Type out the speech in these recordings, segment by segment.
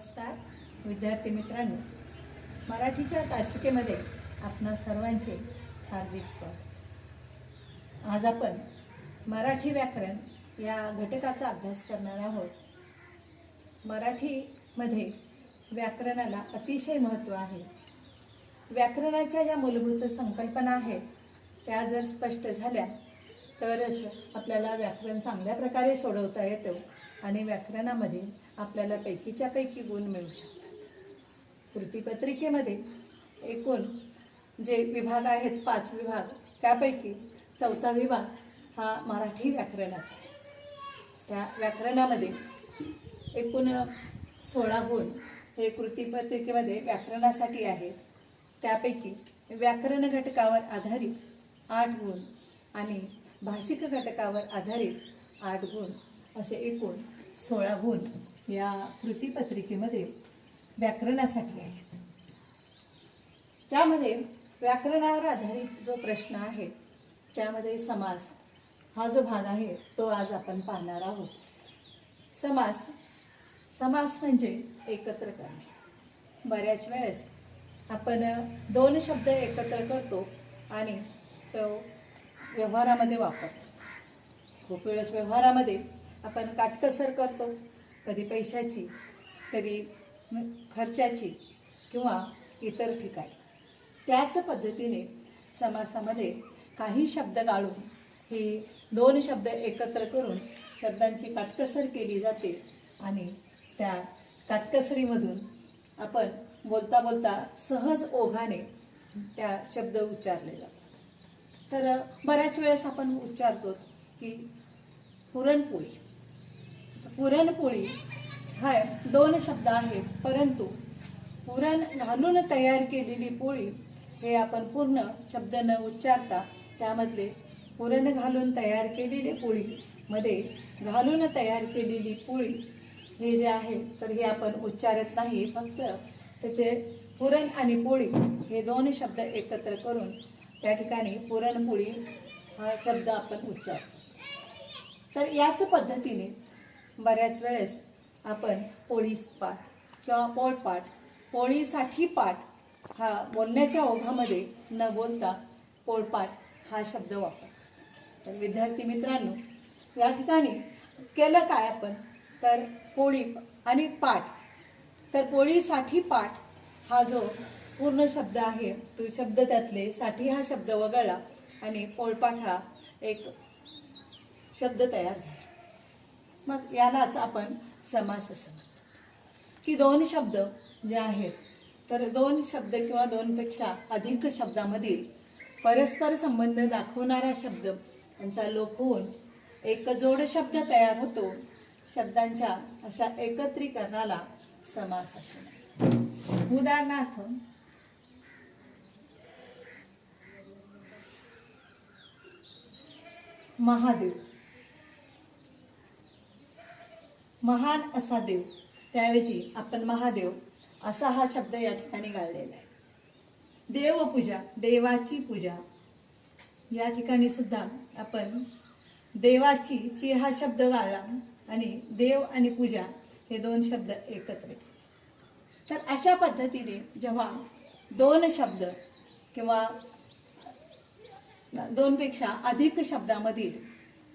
नमस्कार विद्यार्थी मित्रांनो, मराठीच्या तासिकेमध्ये आपणा सर्वांचे हार्दिक स्वागत। आज आपण मराठी व्याकरण या घटकाचा अभ्यास करणार आहोत। मराठीमध्ये व्याकरणाला अतिशय महत्त्व आहे। व्याकरणाच्या ज्या मूलभूत संकल्पना आहेत त्या जर स्पष्ट झाल्या तरच आपल्याला व्याकरण चांगल्या प्रकारे सोडवता येतं आणि व्याकरणामध्ये आपल्याला पैकीच्या पैकी गुण मिळू शकतात। कृतीपत्रिकेमध्ये एकूण जे विभाग आहेत 5 विभाग, त्यापैकी 4था विभाग हा मराठी व्याकरणाचा आहे। त्या व्याकरणामध्ये एकूण 16 गुण हे कृतीपत्रिकेमध्ये व्याकरणासाठी आहेत। त्यापैकी व्याकरण घटकावर आधारित 8 गुण आणि भाषिक घटकावर आधारित 8 गुण असे एकूण 16 गुण या कृतीपत्रिकेमध्ये व्याकरणासाठी आहेत। त्यामध्ये व्याकरणावर आधारित जो प्रश्न आहे त्यामध्ये समास हा जो भाग आहे तो आज आपण पाहणार आहोत। समास म्हणजे एकत्र करणे। बऱ्याच वेळेस आपण 2 शब्द एकत्र करतो आणि तो व्यवहारामध्ये वापरतो। खूप वेळेस व्यवहारामध्ये आपण काटकसर करतो, कधी पैशाची, कधी खर्चाची किंवा इतर ठिकाणी। त्याच पद्धतीने समासामध्ये काही शब्द गाळून हे 2 शब्द एकत्र करून शब्दांची काटकसर केली जाते आणि त्या काटकसरीमधून आपण बोलता बोलता सहज ओघाने त्या शब्द उच्चारले जातात। तर बऱ्याच वेळेस आपण उच्चारतो की पुरणपोळी। पुरणपोळी हा 2 शब्द आहेत, परंतु पुरण घालून तयार केलेली पोळी हे आपण पूर्ण शब्द न उच्चारता त्यामधले पुरण घालून तयार केलेली पोळी मध्ये घालून तयार केलेली पोळी हे जे आहे तर हे आपण उच्चारत नाही, फक्त त्याचे पुरण आणि पोळी हे 2 शब्द एकत्र करून त्या ठिकाणी पुरणपोळी हा शब्द आपण उच्चारतो। तर याच पद्धतीने बऱ्याच वेळेस आपण पोळीस पाठ किंवा पोळपाट, पोळीसाठी पाठ हा बोलण्याच्या ओघामध्ये न बोलता पोळपाट हा शब्द वापरतो। तर विद्यार्थी मित्रांनो, या ठिकाणी केलं काय आपण तर पोळी आणि पाठ, तर पोळीसाठी पाठ हा जो पूर्ण शब्द आहे तो शब्द त्यातले साठी हा शब्द वगळला आणि पोळपाट हा एक शब्द तयार झाला। मग यालाच आपण समास असं म्हणतो की 2 शब्द जे आहेत तर 2 शब्द किंवा 2 पेक्षा अधिक शब्दामधील परस्पर संबंध दाखवणारा शब्द यांचा लोप होऊन एक जोड शब्द तयार होतो। शब्दांच्या अशा एकत्रीकरणाला समास असे म्हणतात। उदाहरणार्थ महादेव, महान असा देव, त्याऐवजी आपण महादेव असा हा शब्द या ठिकाणी गाळलेला आहे। देवपूजा, देवाची पूजा, या ठिकाणी सुद्धा आपण देवाची ची हा शब्द गाळला आणि देव आणि पूजा हे 2 शब्द एकत्र केले। तर अशा पद्धतीने जेव्हा 2 शब्द किंवा 2 पेक्षा अधिक शब्दामधील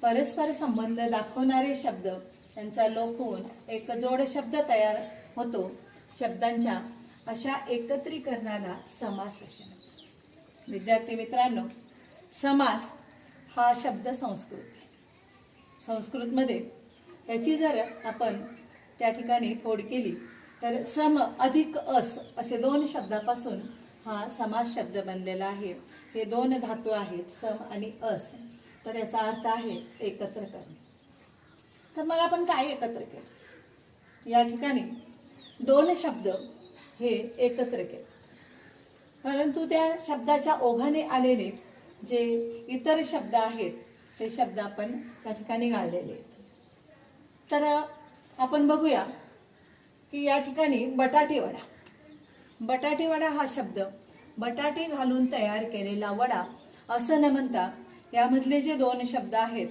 परस्पर संबंध दाखवणारे शब्द यांचा लोप होऊन एक जोड शब्द तयार होतो। शब्दांच्या अशा एकत्रीकरणाला समास असे म्हणतात। विद्यार्थी मित्रांनो, समास हा शब्द संस्कृत आहे। संस्कृतमध्ये त्याची जर आपण त्या ठिकाणी फोड केली तर सम अधिक अस असे 2 शब्दापासून हा समास शब्द बनलेला आहे। हे 2 धातू आहेत, सम आणि अस, तर याचा अर्थ आहे एकत्र करणे। तर मग आपण काय एकत्र केलं? या ठिकाणी 2 शब्द हे एकत्र केले, परंतु त्या शब्दाच्या ओघाने आलेले जे इतर शब्द आहेत ते शब्द आपण त्या ठिकाणी गाळलेले आहेत। तर आपण बघूया की या ठिकाणी बटाटे वडा, बटाटे वडा हा शब्द बटाटे घालून तयार केलेला वडा असं न म्हणता यामधले जे 2 शब्द आहेत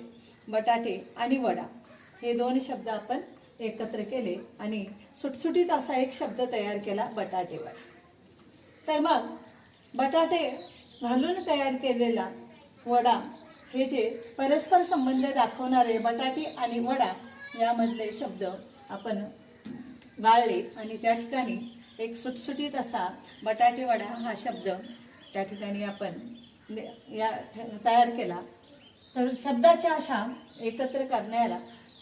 बटाटे आणि वडा हे 2 शब्द आपण एकत्र केले आणि सुटसुटीत असा एक शब्द तयार केला, बटाटे वडा. तर मग बटाटे घालून तयार केलेला वडा, हे जे परस्पर संबंध दाखवणारे बटाटे आणि वडा यामधले शब्द आपण गाळले आणि त्या ठिकाणी एक सुटसुटीत असा बटाटे वडा हा शब्द त्या ठिकाणी आपण तयार केला. तर शब्दाच्या अशा एकत्र करण्याला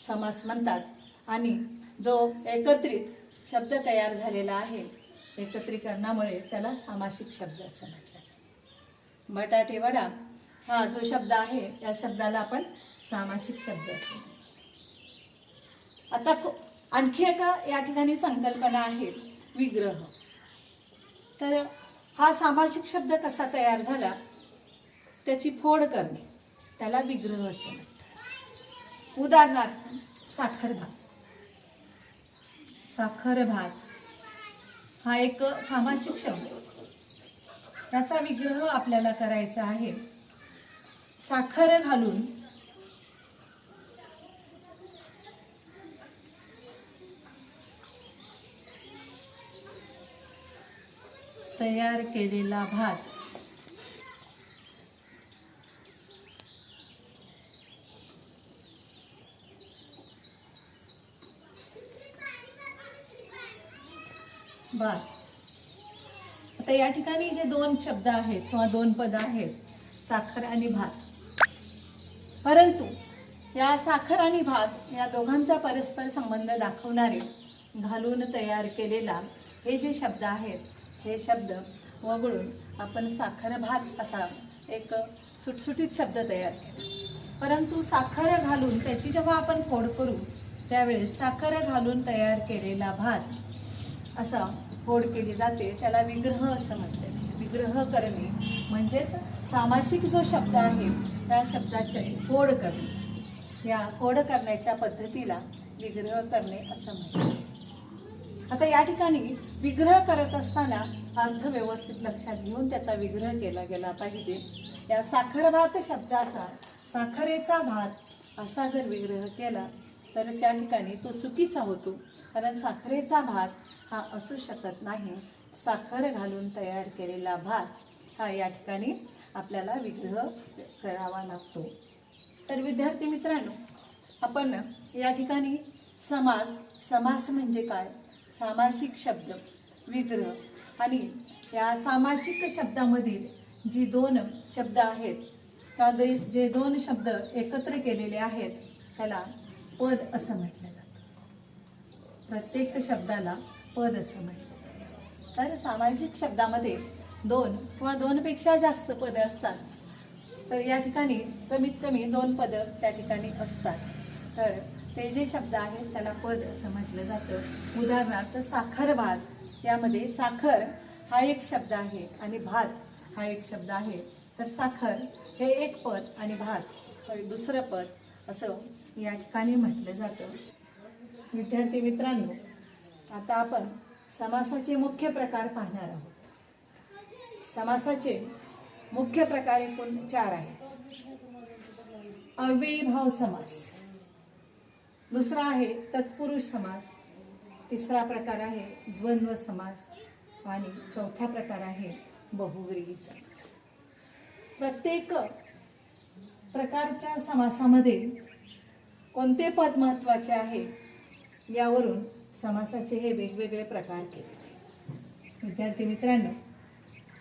समास म्हणतात. आणि जो एकत्रित शब्द तयार झालेला आहे एकत्रीकरणामुळे त्याला सामासिक शब्द असं म्हटलं जातं. बटाटे वडा हा जो शब्द आहे या शब्दाला आपण सामासिक शब्द असं म्हणतो. आता आणखी एका या ठिकाणी संकल्पना आहे, विग्रह. तर हा सामासिक शब्द कसा तयार झाला, त्याची फोड करणे, त्याला विग्रह असं म्हणतात. उदाहरणार्थ साखर भात. साखर भात हा एक सामासिक शब्द, त्याचा विग्रह आपल्याला करायचा आहे. साखर घालून तयार केलेला भात. आता या ठिकाणी जे दोन शब्द आहेत किंवा दोन पद आहेत, साखर आणि भात, परंतु या साखर आणि भात या दोघांचा परस्पर संबंध दाखवणारे घालून तयार केलेला हे जे शब्द आहेत, हे शब्द वगळून आपण साखर भात असा एक सुटसुटीत शब्द तयार केला. परंतु साखर घालून त्याची जेव्हा आपण फोड करू त्यावेळेस साखर घालून तयार केलेला भात असा फोड केली जाते, त्याला विग्रह असं म्हटले. विग्रह करणे म्हणजेच सामासिक जो शब्द आहे त्या शब्दाचे फोड करणे, या फोड करण्याच्या पद्धतीला विग्रह करणे असं म्हणतात. आता या ठिकाणी विग्रह करत असताना अर्थ व्यवस्थित लक्षात घेऊन त्याचा विग्रह केला गेला पाहिजे. या साखर भात शब्दाचा साखरेचा भात असा जर विग्रह केला तर त्या ठिकाणी तो चुकीचा होतो, कारण साखरेचा भात हा असू शकत नाही. साखर घालून तयार केलेला भात हा या ठिकाणी आपल्याला विग्रह करावा लागतो. तर विद्यार्थी मित्रांनो, आपण या ठिकाणी समास म्हणजे काय, सामासिक शब्द, विग्रह आणि या सामासिक शब्दामधील जी दोन शब्द आहेत किंवा जे दोन शब्द एकत्र केलेले आहेत त्याला पद असं म्हटलं जातं. प्रत्येक शब्दाला पद असं म्हटलं जातं. तर सामासिक शब्दामध्ये दोन किंवा दोनपेक्षा जास्त पदं असतात. तर या ठिकाणी कमीत कमी दोन पदं त्या ठिकाणी असतात. तर ते जे शब्द आहेत त्याला पद असं म्हटलं जातं. उदाहरणार्थ साखर भात, यामध्ये साखर हा एक शब्द आहे आणि भात हा एक शब्द आहे. तर साखर हे एक पद आणि भात हे दुसरं पद असं या ठिकाणी म्हटलं जातं. विद्यार्थी मित्रांनो, आता आपण समासाचे मुख्य प्रकार पाहणार आहोत. समासाचे मुख्य प्रकार एकूण 4 आहेत. अव्ययीभाव समास, दुसरा आहे तत्पुरुष समास, तिसरा प्रकार आहे द्वंद्व समास आणि चौथा प्रकार आहे बहुव्रीही समास. प्रत्येक प्रकारच्या समासामध्ये कोणते पद महत्त्वाचे आहे यावरून समासाचे हे वेगवेगळे प्रकार केले. विद्यार्थी मित्रांनो,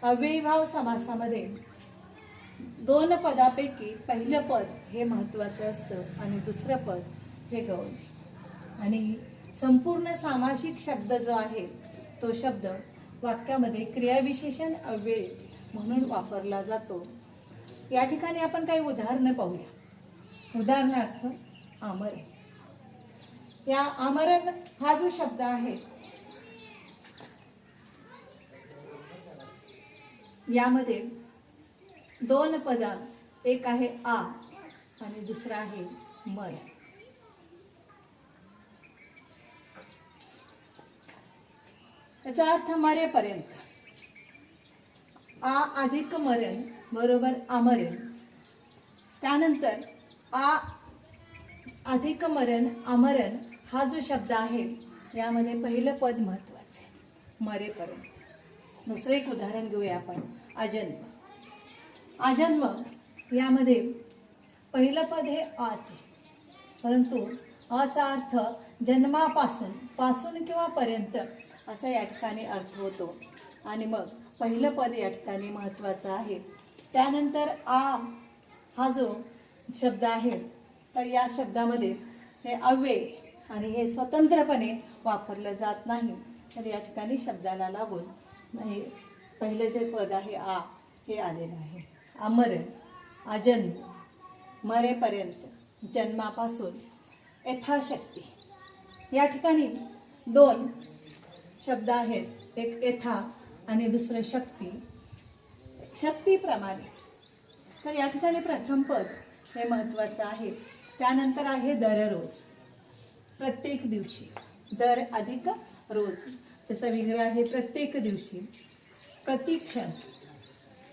अव्ययीभाव समासामध्ये 2 पदापैकी पहिलं पद हे महत्त्वाचं असतं आणि दुसरं पद हे गौण. आणि संपूर्ण सामासिक शब्द जो आहे तो शब्द वाक्यामध्ये क्रियाविशेषण अव्यय म्हणून वापरला जातो. या ठिकाणी आपण काही उदाहरणं पाहूया. उदाहरणार्थ आमरण. या आमरण हा जो शब्द आहे यामध्ये 2 पद, एक आहे आ आणि दुसरा आहे मर. याचा अर्थ मरेपर्यंत. आ अधिक मरण बरोबर आमरण. त्यानंतर आ अधिक मरण आमरण हा जो शब्द आहे यामध्ये पहिलं पद महत्त्वाचं आहे, मरेपर्यंत. दुसरं एक उदाहरण घेऊया आपण, अजन्म. अजन्म यामध्ये पहिलं पद हे आच आहे, परंतु आचा अर्थ जन्मापासून, पासून किंवा पर्यंत असा या ठिकाणी अर्थ होतो. आणि मग पहिलं पद या ठिकाणी महत्त्वाचं आहे. त्यानंतर आ हा जो शब्द आहे, तर या शब्दामध्ये हे अव्यय आणि हे स्वतंत्रपणे वापरलं जात नाही. तर या ठिकाणी शब्दाला लागून हे पहिलं जे पद आहे आ हे आलेलं आहे. अमर, अजन्म, मरेपर्यंत, जन्मापासून, यथाशक्ती. या ठिकाणी दोन शब्द आहेत, एक यथा आणि दुसरं शक्ती. शक्तीप्रमाणे. तर या ठिकाणी प्रथम पद हे महत्त्वाचं आहे. त्यानंतर आहे दररोज, प्रत्येक दिवशी. दर अधिक रोज, त्याचा विग्रह आहे प्रत्येक दिवशी. प्रतिक्षण,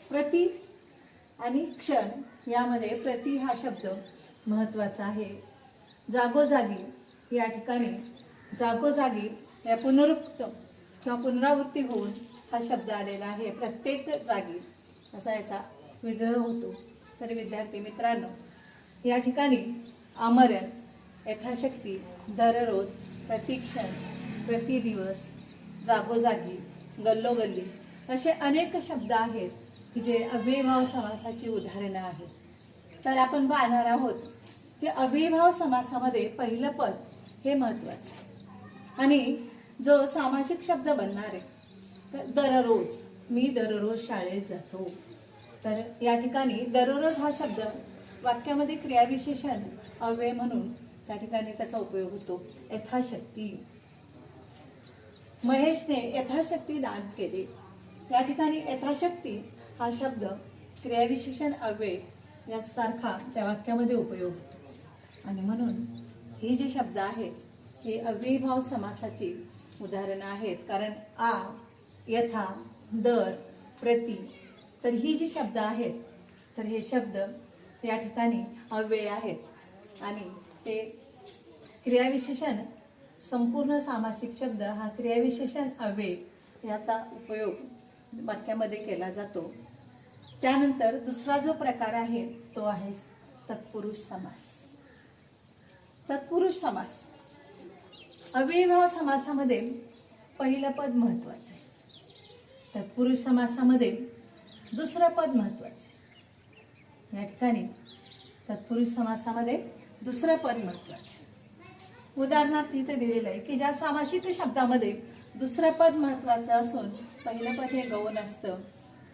प्रति आणि क्षण यामध्ये प्रति हा शब्द महत्त्वाचा आहे. जागोजागी, या ठिकाणी जागोजागी या पुनरुक्त किंवा पुनरावृत्ती होऊन हा शब्द आलेला आहे. प्रत्येक जागी असा याचा विग्रह होतो. तर विद्यार्थी मित्रांनो, या ठिकाणी आमरण, यथाशक्ती, दररोज, प्रतिक्षण, प्रतिदिवस, जागोजागी, गल्लोगल्ली असे अनेक शब्द आहेत की जे अव्ययभाव समासाची उदाहरणं आहेत. तर आपण पाहणार आहोत ते अव्ययभाव समासामध्ये पहिलं पद हे महत्त्वाचं आहे. आणि जो सामासिक शब्द बनणार आहे, तर दररोज, मी दररोज शाळेत जातो. तर या ठिकाणी दररोज हा शब्द वाक्यामध्ये क्रियाविशेषण अव्यय म्हणून त्या ठिकाणी त्याचा उपयोग होतो. यथाशक्ती, महेशने यथाशक्ती दान केले. या ठिकाणी यथाशक्ती हा शब्द क्रियाविशेषण अव्यय यासारखा त्या वाक्यामध्ये उपयोग होतो. आणि म्हणून हे जे शब्द आहेत हे अव्ययभाव समासाची उदाहरणं आहेत. कारण आ, यथा, दर, प्रति, तर ही जी शब्द आहेत तर हे शब्द या ठिकाणी अव्यय आहेत आणि ते क्रियाविशेषण, संपूर्ण सामासिक शब्द हा क्रियाविशेषण अव्यय याचा उपयोग वाक्यामध्ये केला जातो. त्यानंतर दुसरा जो प्रकार आहे तो आहे तत्पुरुष समास. तत्पुरुष समास अव्ययभाव समासामध्ये पहिलं पद महत्त्वाचं आहे. तत्पुरुष समासामध्ये दुसरं पद महत्त्वाचं आहे. या ठिकाणी तत्पुरुष समासामध्ये दुसरं पद महत्त्वाचं आहे. उदाहरणार्थ इथे दिलेलं आहे की ज्या सामासिक शब्दामध्ये दुसरं पद महत्त्वाचं असून पहिलं पद हे गौण असतं,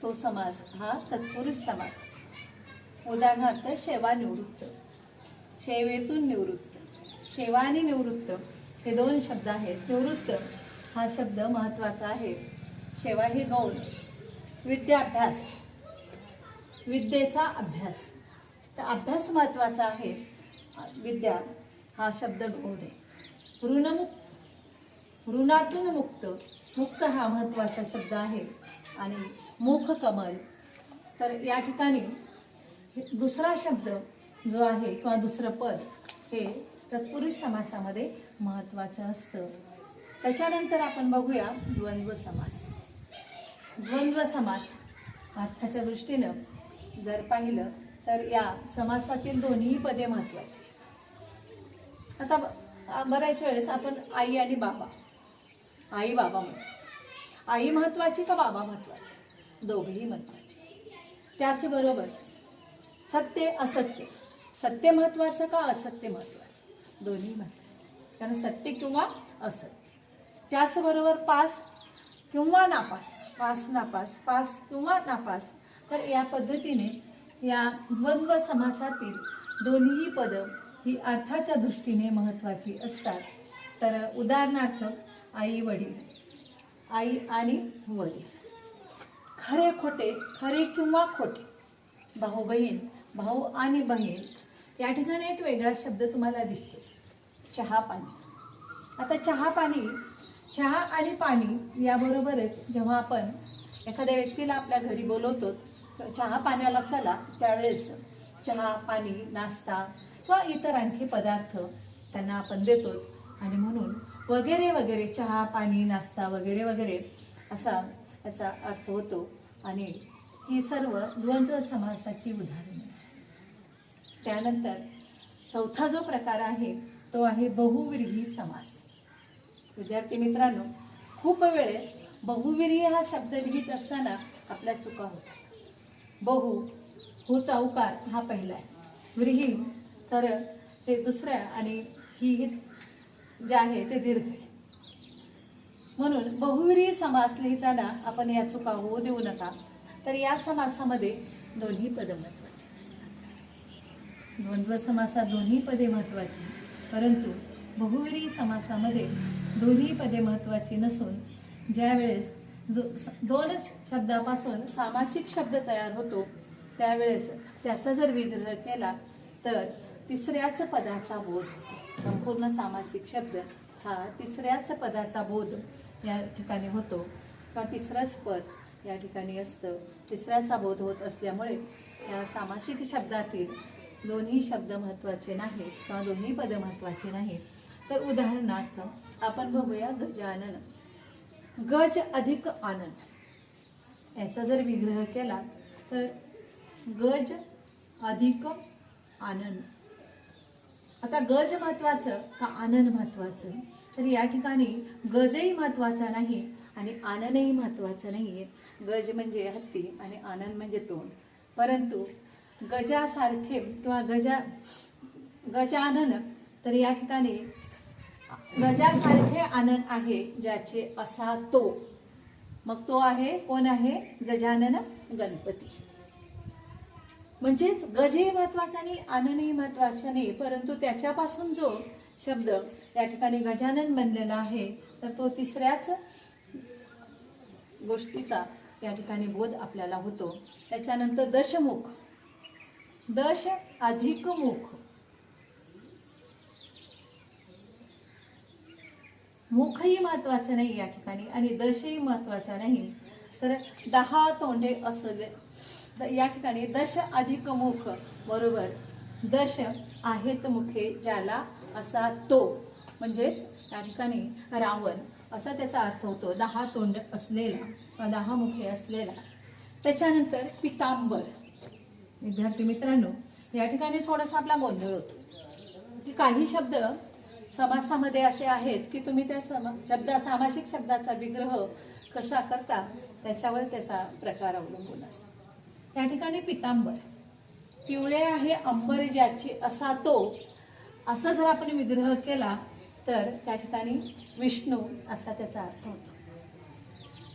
तो समास हा तत्पुरुष समास असतो. उदाहरणार्थ सेवानिवृत्त, सेवेतून निवृत्त. सेवा आणि निवृत्त हे दोन शब्द आहेत. निवृत्त हा शब्द महत्त्वाचा आहे, सेवा ही गौण. विद्याभ्यास, विद्येचा अभ्यास, तर अभ्यास महत्त्वाचा आहे, विद्या हा शब्द गौण आहे. ऋणमुक्त, ऋणातून मुक्त, मुक्त हा महत्त्वाचा शब्द आहे. आणि मुख कमल, तर या ठिकाणी दुसरा शब्द जो आहे किंवा दुसरं पद हे तत्पुरुष समासामध्ये महत्त्वाचं असतं. त्याच्यानंतर आपण बघूया द्वंद्व समास. द्वंद्व समास अर्थाच्या दृष्टीनं जर पाहिलं तर या समासातील दोन्ही पदे महत्त्वाची आहेत. आता बऱ्याच वेळेस आपण आई आणि बाबा, आई बाबा म्हणतो. आई महत्त्वाची का बाबा महत्त्वाचे? दोघेही महत्त्वाचे. त्याचबरोबर सत्य असत्य, सत्य महत्त्वाचं का असत्य महत्त्वाचं? दोन्ही महत्त्वाचे, कारण सत्य किंवा असत्य. त्याचबरोबर पास किंवा नापास, पास नापास, पास किंवा नापास. तर या पद्धतीने या द्वंद्व समासातील दोन्हीही पदं ही अर्थाच्या दृष्टीने महत्त्वाची असतात. तर उदाहरणार्थ आई वडील, आई आणि वडील. खरे खोटे, खरे किंवा खोटे. भाऊ बहीण, भाऊ आणि बहीण. या ठिकाणी एक वेगळा शब्द तुम्हाला दिसतो, चहा पाणी. आता चहा पाणी, चहा आणि पाणी याबरोबरच जेव्हा आपण एखाद्या व्यक्तीला आपल्या घरी बोलवतो चहा पाण्याला चला, त्यावेळेस चहा पाणी, नाश्ता किंवा इतर आणखी पदार्थ त्यांना आपण देतो. आणि म्हणून वगैरे वगैरे, चहा पाणी नाश्ता वगैरे वगैरे असा याचा अर्थ होतो. आणि ही सर्व द्वंद्व समासाची उदाहरणे. त्यानंतर चौथा जो प्रकार आहे तो आहे बहुव्रीही समास. विद्यार्थी मित्रांनो, खूप वेळेस बहुव्रीही हा शब्द लिहित असताना आपल्या चुका होतात. बहु हो चौकार हा पहिला आहे, व्रीही तर हे दुसरं आहे, आणि ही जे आहे ते दीर्घ आहे. म्हणून बहुव्रीही समास लिहिताना आपण या चुका होऊ देऊ नका. तर या समासामध्ये दोन्ही पदे महत्त्वाची असतात. द्वंद्व समासात दोन्ही पदे महत्त्वाची, परंतु बहुव्रीही समासामध्ये दोन्ही पदे महत्त्वाची नसून ज्यावेळेस जो दोन शब्दापासून सामासिक शब्द तयार होतो त्यावेळेस त्याचा जर विग्रह केला तर तिसऱ्याच पदाचा बोध होतो. संपूर्ण सामासिक शब्द हा तिसऱ्याच पदाचा बोध या ठिकाणी होतो, किंवा तिसरंच पद या ठिकाणी असतं. तिसऱ्याचा बोध होत असल्यामुळे या सामासिक शब्दातील दोन्ही शब्द महत्त्वाचे नाहीत किंवा दोन्ही पद महत्त्वाचे नाहीत. तर उदाहरणार्थ आपण बघूया गजानन. गज अधिक आनन याचा जर विग्रह केला तर गज अधिक आनन. आता गज महत्त्वाचं का आनन महत्त्वाचं? तर या ठिकाणी गजही महत्त्वाचा नाही आणि आननही महत्त्वाचं नाही आहे. गज म्हणजे हत्ती आणि आनन म्हणजे तोंड. परंतु गजासारखे किंवा गजानन, तर या ठिकाणी गजासारखे आनन आहे ज्याचे असा तो. मग तो आहे कोण आहे? गजानन गणपती. म्हणजेच गजही महत्त्वाचा नाही, आननही महत्त्वाचा नाही, परंतु त्याच्यापासून जो शब्द या ठिकाणी गजानन बनलेला आहे तर तो तिसऱ्याच गोष्टीचा या ठिकाणी बोध आपल्याला होतो. त्याच्यानंतर दशमुख. दश अधिक मुख. मुखही महत्त्वाचं नाही या ठिकाणी आणि दशही महत्त्वाचा नाही. तर 10 तोंडे असले या ठिकाणी दश अधिक मुख बरोबर दश आहेत मुखे ज्याला असा तो. म्हणजेच या ठिकाणी रावण असा त्याचा अर्थ होतो. 10 तोंड असलेला किंवा 10 मुखे असलेला. त्याच्यानंतर पितांबर. विद्यार्थी मित्रांनो, या ठिकाणी थोडासा आपला गोंधळ होतो की काही शब्द समासामध्ये असे आहेत की तुम्ही त्या सामासिक शब्दाचा विग्रह कसा करता त्याच्यावर त्याचा प्रकार अवलंबून असतो. या ठिकाणी पितांबर, पिवळे आहे अंबर ज्याचे असा तो, असं जर आपण विग्रह केला तर त्या ठिकाणी विष्णू असा त्याचा अर्थ होतो.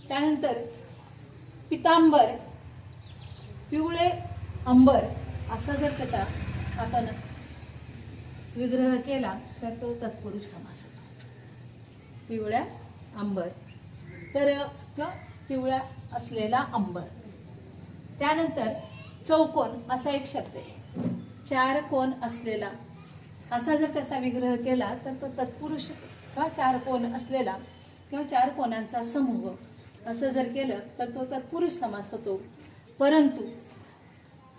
त्यानंतर पितांबर पिवळे अंबर असा जर त्याचा आपण विग्रह केला तर तो तत्पुरुष समास होतो. पिवळ्या अंबर तर किंवा पिवळ्या असलेला अंबर. त्यानंतर चौकोन असा एक शब्द आहे. 4 कोण असलेला असा जर त्याचा विग्रह केला तर तो तत्पुरुष किंवा 4 कोण असलेला किंवा 4 कोणांचा समूह असं जर केलं तर तो तत्पुरुष समास होतो. परंतु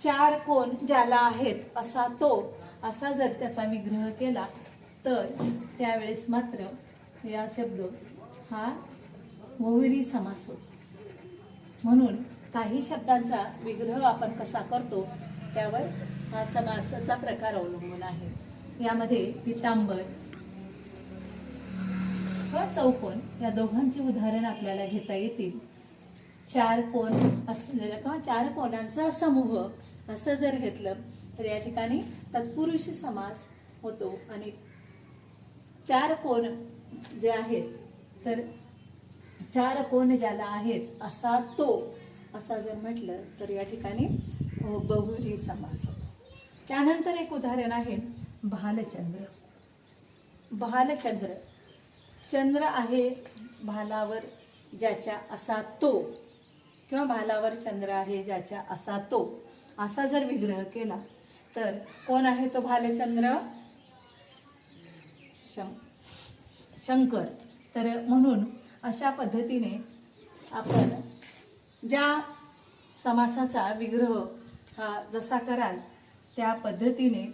4 कोण ज्याला आहेत असा तो असा जर त्याचा विग्रह केला तर त्यावेळेस मात्र या शब्द हा बहुव्रीही समास होतो. म्हणून काही शब्दांचा विग्रह आपण कसा करतो त्यावर हा समासाचा प्रकार अवलंबून आहे. यामध्ये पितांबर व चौकोन या दोघांची उदाहरण आपल्याला घेता येतील. 4 कोण असलेला किंवा 4 कोणांचा समूह असं जर घेतलं तर या ठिकाणी तत्पुरुष समास होतो. आणि 4 कोण जे आहेत तर 4 कोण ज्याला आहेत असा तो असा जर म्हटलं तर या ठिकाणी बहुव्रीही समास होतो. त्यानंतर एक उदाहरण आहे भालचंद्र. भालचंद्र, चंद्र आहे भालावर ज्याच्या असा तो किंवा भालावर चंद्र आहे ज्याच्या असा तो असा जर विग्रह केला तर कोण आहे तो भालचंद्र? शंकर. तर म्हणून अशा पद्धतीने आपण ज्या समासाचा विग्रह हा जसा कराल त्या पद्धतीने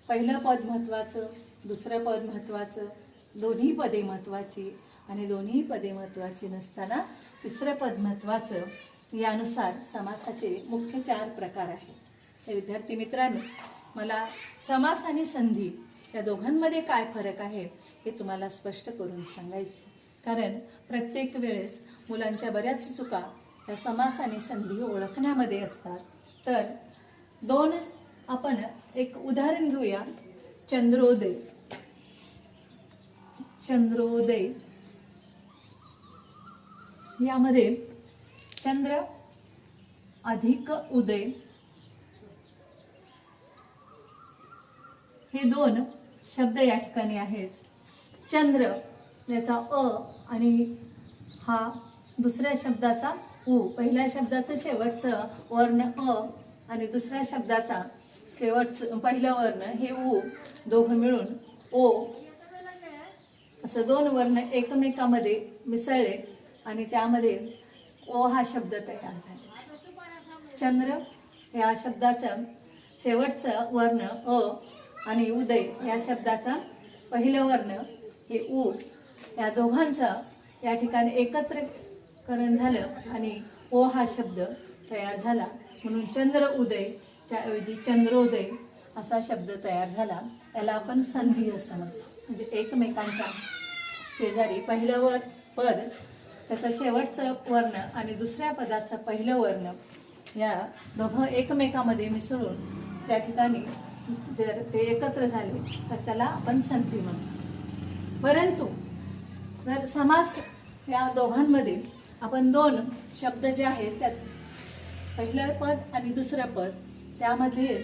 पहिलं पद महत्त्वाचं, दुसरं पद महत्त्वाचं, दोन्ही पदे महत्त्वाची आणि दोन्ही पदे महत्त्वाची नसताना तिसरं पद महत्त्वाचं, यानुसार समासाचे मुख्य 4 प्रकार आहेत. तर विद्यार्थी मित्रांनो, मला समास आणि संधी या दोघांमध्ये काय फरक आहे हे तुम्हाला स्पष्ट करून सांगायचं. कारण प्रत्येक वेळेस मुलांच्या बऱ्याच चुका या समास आणि संधी ओळखण्यामध्ये असतात. तर आपण एक उदाहरण घेऊया. चंद्रोदय. चंद्रोदय यामध्ये चंद्र अधिक उदय हे 2 शब्द या ठिकाणी आहेत. चंद्र याचा अ आणि हा दुसऱ्या शब्दाचा उ. पहिल्या शब्दाचं शेवटचं वर्ण अ आणि दुसऱ्या शब्दाचा पहिलं वर्ण हे उ, दोघं मिळून ओ, असं 2 वर्ण एकमेकामध्ये मिसळले आणि त्यामध्ये ओ हा शब्द तयार झाला. चंद्र या शब्दाचं शेवटचं वर्ण अ आणि उदय या शब्दाचा पहिलं वर्ण हे उ, या दोघांचं या ठिकाणी एकत्रीकरण झालं आणि ओ हा शब्द तयार झाला. म्हणून चंद्र उदयच्या ऐवजी चंद्रोदय असा शब्द तयार झाला. याला आपण संधी असं म्हणतो. म्हणजे एकमेकांच्या शेजारी पहिलं पद त्याचं शेवटचं वर्ण आणि दुसऱ्या पदाचं पहिलं वर्ण या दोघं एकमेकामध्ये मिसळून त्या ठिकाणी जर ते एकत्र झाले तर त्याला आपण संधी म्हणतो. परंतु जर समास या दोघांमध्ये आपण 2 शब्द जे आहेत त्यात पहिलं पद आणि दुसरं पद त्यामध्ये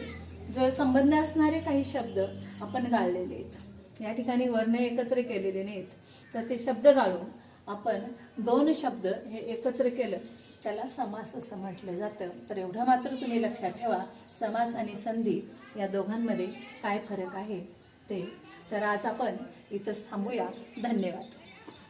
जर संबंध असणारे काही शब्द आपण गाळलेले आहेत, या ठिकाणी वर्ण एकत्र केलेले नाहीत, तर ते शब्द गाळून आपण 2 शब्द हे एकत्र केलं त्याला समास असं म्हटलं जातं. तर एवढं मात्र तुम्ही लक्षात ठेवा, समास आणि संधी या दोघांमध्ये काय फरक आहे ते. तर आज आपण इथंच थांबूया. धन्यवाद.